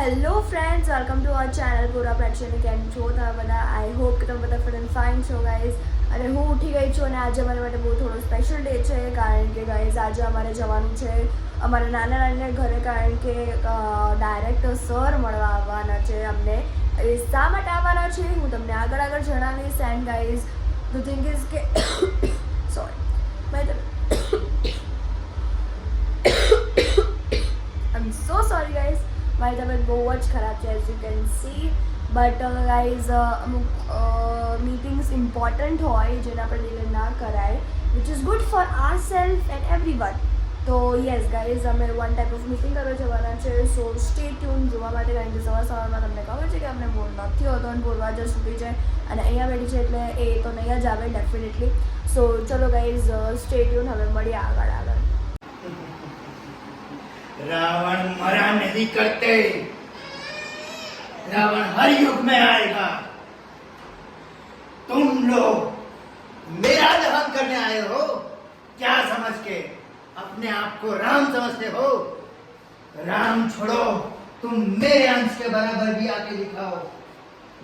Hello friends, welcome to our channel પૂરા પ્રેક્ષક. કેમ છો તમે બધા? આઈ હોપ કે તમે બધા ફિટ એન્ડ ફાઇન છો ગાઈઝ. અને હું ઉઠી ગઈ છું અને આજે અમારા માટે બહુ થોડો સ્પેશિયલ ડે છે, કારણ કે ગાઈઝ આજે અમારે જવાનું છે અમારા નાના નાના ઘરે, કારણ કે ડાયરેક્ટર સર મળવા આવવાના છે અમને. એ શા માટે આવવાના છે હું તમને આગળ જણાવીશ. And guys the thing is કે sorry I'm so sorry guys, મારી તબિયત બહુ જ ખરાબ છે as you can see. But guys અમુક મીટિંગ્સ ઇમ્પોર્ટન્ટ હોય જેને આપણે ડિલે ના કરાય, which is good for our self and everyone. તો યસ ગાઈઝ, અમે વન ટાઈપ ઓફ મીટિંગ કરવા જવાના છે. સો સ્ટે ટ્યુન જોવા માટે, કારણ કે સવારમાં તમને ખબર છે કે અમને બોર નથી હોતો અને બોલવા જ છૂટી છે અને અહીંયા બેઠી છે એટલે એ તો નહીં જ આવે ડેફિનેટલી. સો ચલો ગાઈઝ, સ્ટે ટ્યુન. હવે મળીએ આગળ. रावण मरा नहीं करते, रावण हर युग में आएगा. तुम लोग मेरा दहन करने आए हो क्या समझ के? अपने आप को राम समझते हो? राम छोड़ो, तुम मेरे अंश के बराबर भी आके दिखाओ.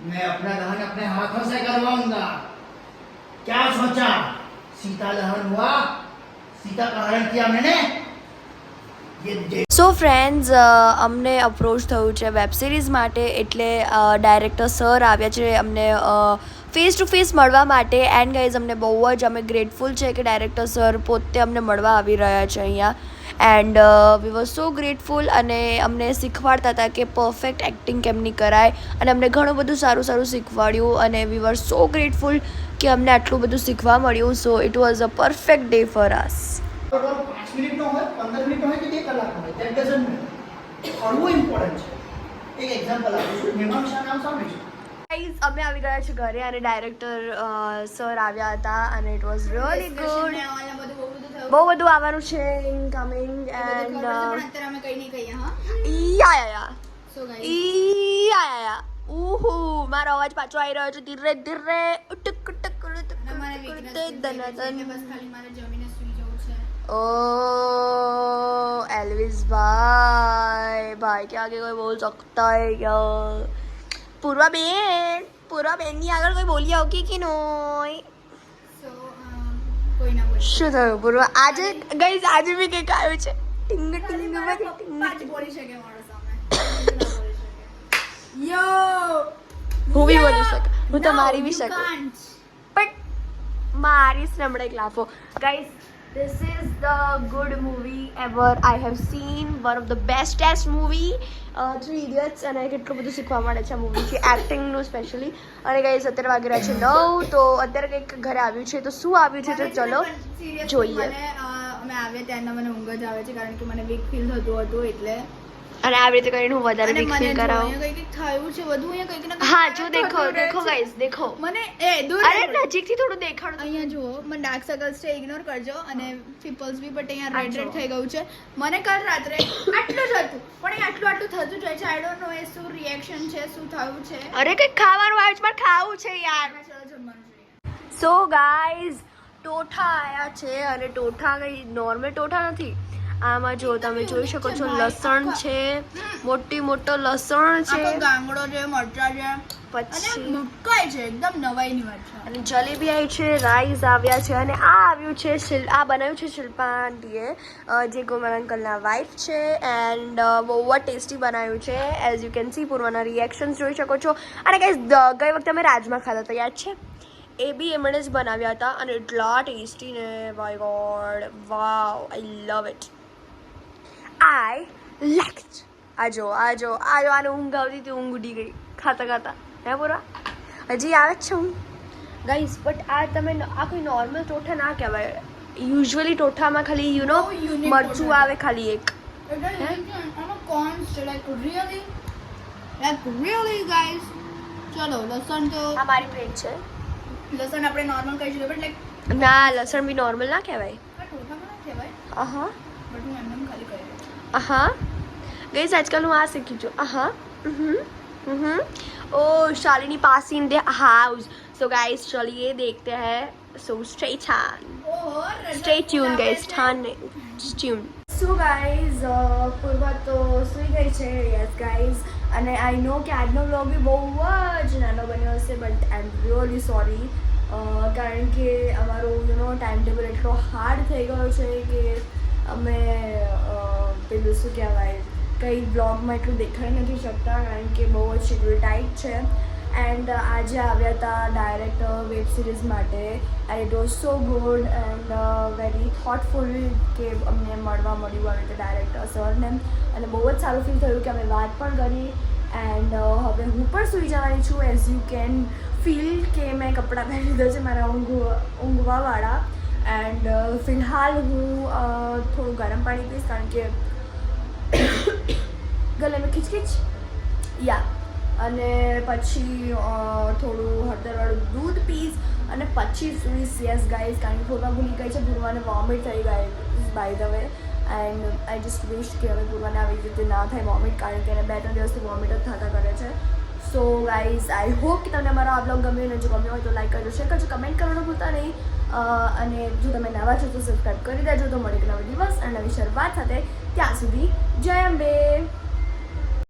मैं अपना दहन अपने हाथों से करवाऊंगा. क्या सोचा सीता दहन हुआ? सीता का हरण किया मैंने. સો ફ્રેન્ડ્સ, અમને અપ્રોચ થયું છે વેબ સિરીઝ માટે, એટલે ડાયરેક્ટર સર આવ્યા છે અમને ફેસ ટુ ફેસ મળવા માટે. એન્ડ ગાઈઝ અમને બહુ જ અમે ગ્રેટફુલ છે કે ડાયરેક્ટર સર પોતે અમને મળવા આવી રહ્યા છે અહીંયા. And we var so grateful, અને અમને શીખવાડતા હતા કે પરફેક્ટ એક્ટિંગ કેમની કરાય, અને અમને ઘણું બધું સારું શીખવાડ્યું, અને વી વર સો ગ્રેટફુલ કે અમને આટલું બધું શીખવા મળ્યું. So it was a perfect day for us. 5 મિનિટનો હોય, 15 મિનિટનો હોય કે 2 કલાકનો હોય, that doesn't matter. ભણવું ઇમ્પોર્ટન્ટ છે. એક એક્ઝામ્પલ આપું છું. મીમાંસા નામ સાંભળ્યું છે? ગાઈઝ અમે આવી ગયા છે ઘરે, અને ડાયરેક્ટર સર આવ્યા હતા, અને ઇટ વોઝ રિયલી ગુડ. બહુ બધું આવવાનું છે ઇનકમિંગ. એન્ડ યા ઉહુ મારો અવાજ પાછો આવી રહ્યો છે ધીરે ધીરે. ओ एल्विस भाई के आगे कोई बोल सकता है क्या? पूर्वा बेन ની આગળ કોઈ બોલી આવ કે નોય? કોઈ ના બોલે. શું થયું પૂર્વા? આજે ગાઈઝ આજે બી કંઈક આવ્યું છે. ટિંગ બોલી શકે મારો સામે. યો હું બી બોલી શકું, હું તો મારી બી શકું, બટ મારી નમળે લાફો. Guys, this is the good movie ever I have seen, one of the bestest movie, Three Idiots. અને કેટલું બધું શીખવા મળે છે આ મૂવીથી, એક્ટિંગનું સ્પેશિયલી. અને ગાઈઝ અત્યારે વાગી રહ્યા છે 9, તો અત્યારે કંઈક ઘરે આવ્યું છે, તો શું આવ્યું છે તો ચલો જોઈએ. અમે આવ્યા ત્યારના મને ઊંઘ જ આવે છે, કારણ કે મને વીક ફીલ થતું હતું એટલે. અને આવી રીતે કરીને હું વધારે વીક ફીલ કરાવું. કંઈક થયું છે વધુ અહીંયા કંઈક ના હા જો દેખો ગાઈઝ, દેખો મને દૂર અરે નજીકથી થોડું દેખાડો. અહીંયા જુઓ, મને ડાર્ક સર્કલ્સ છે, ઇગ્નોર કરજો, અને પિમ્પલ્સ બી, બટ અહીંયા રેડ થઈ ગયું છે. મને કાલ રાત્રે આટલું જ હતું, પણ એ આટલું થતું જ હોય છે. આઈ ડોન્ટ નો એ શું રિએક્શન છે, શું થયું છે. અરે કંઈક ખાવાનું આવ્યું છે, પણ ખાવું છે યાર. ચલો જમવાનું જોઈએ. સો ગાઈઝ, ટોઠા આયા છે, અને ટોઠા કઈ નોર્મલ ટોઠા નથી. આમાં જો તમે જોઈ શકો છો લસણ છે, મોટો લસણ છે, ગાંગડો છે, મરચા છે, પછી મકાઈ છે, એકદમ નવાઈની વાત છે. અને જલેબી આવી છે, રાઈસ આવ્યા છે, અને આ આવ્યું છે આ બનાવ્યું છે શિલ્પા આંટીએ, જે ગોમલ અંકલના વાઇફ છે. એન્ડ બહુ જ ટેસ્ટી બનાવ્યું છે, એઝ યુ કેન સી. પૂર્વાના રિએક્શન્સ જોઈ શકો છો. અને ગાઈઝ ગઈ વખતે અમે રાજમા ખાધા હતા, યાદ છે? એ બી એમણે જ બનાવ્યા હતા, અને એટલા ટેસ્ટી ને, by God, wow, I love it, I like it. આજો આને ઊંઘ આવતી હતી, ઊંઘ ઉડી ગઈ ખાતા હે પૂરા. હજી આવે જ છે હું ગાઈઝ. બટ આ તમે આ કોઈ નોર્મલ ટોઠા ના કહેવાય. યુઝ્યુઅલી ટોઠામાં ખાલી મરચું આવે ખાલી એક. ગાઈઝ ચલો લસણ તો આ મારી પ્લેટ છે. લસણ આપણે નોર્મલ કહી શકીએ, બટ લાઈક ના, લસણ બી નોર્મલ ના કહેવાય. ટોઠામાં ના કહેવાય. આહા બટ હું એમને ખાલી કહી દઉં. આહા ગાઈઝ, આજકાલ હું આ શીખી છું. આહા oh Shalini pass in the house. So guys चलिए देखते हैं. So stay tuned guys. Stay tuned. So guys, પૂર્વા તો સુઈ ગઈ છે. યસ ગાઈઝ, અને અને આઈ નો કે આજનો વ્લોગ બી બહુ જ નાનો બન્યો હશે but I am really sorry કારણ કે અમારો ટાઈમ ટેબલ એટલો હાર્ડ થઈ ગયો છે કે અમે પેલું શું કહેવાય કંઈ બ્લોગમાં એટલું દેખાઈ નથી શકતા કારણ કે બહુ જ શેડ્યુલ ટાઈટ છે એન્ડ આજે આવ્યા હતા ડાયરેક્ટ વેબ સિરીઝ માટે and it was so good and very thoughtful કે અમને મળવા મળ્યું આવી રીતે ડાયરેક્ટર સરને અને બહુ જ સારું ફીલ થયું કે અમે વાત પણ કરી એન્ડ હવે હું પણ સૂઈ જવાની છું એઝ યુ કેન ફીલ કે મેં કપડાં પહેરી લીધા છે મારા ઊંઘવાવાળા એન્ડ ફિલહાલ હું થોડું ગરમ પાણી પીશ કારણ કે ગલે મેં ખીચખીચ યા અને પછી થોડું હળદરવાળું દૂધ પીશ અને પછી સુઈશ યસ ગાઈઝ કારણ કે પૂર્વા ભૂલી ગઈ છે પૂર્વાને વોમિટ થઈ ગઈ by the way and I just wish કે હવે પૂર્વાને આવી રીતે ના થાય વોમિટ કારણ કે એને 2-3 દિવસથી વોમિટ જ થતા કરે છે સો ગાઈઝ આઈ હોપ કે તમને મારો આ બ્લોગ ગમ્યો અને જો ગમ્યો હોય તો લાઈક કરજો શેર કરજો કમેન્ટ કરવાનું ભૂલતા નહીં અને જો તમે નવા છો તો સબસ્ક્રાઈબ કરી દેજો તો મળી નવો દિવસ અને નવી શરૂઆત સાથે ત્યાં સુધી જય અંબે.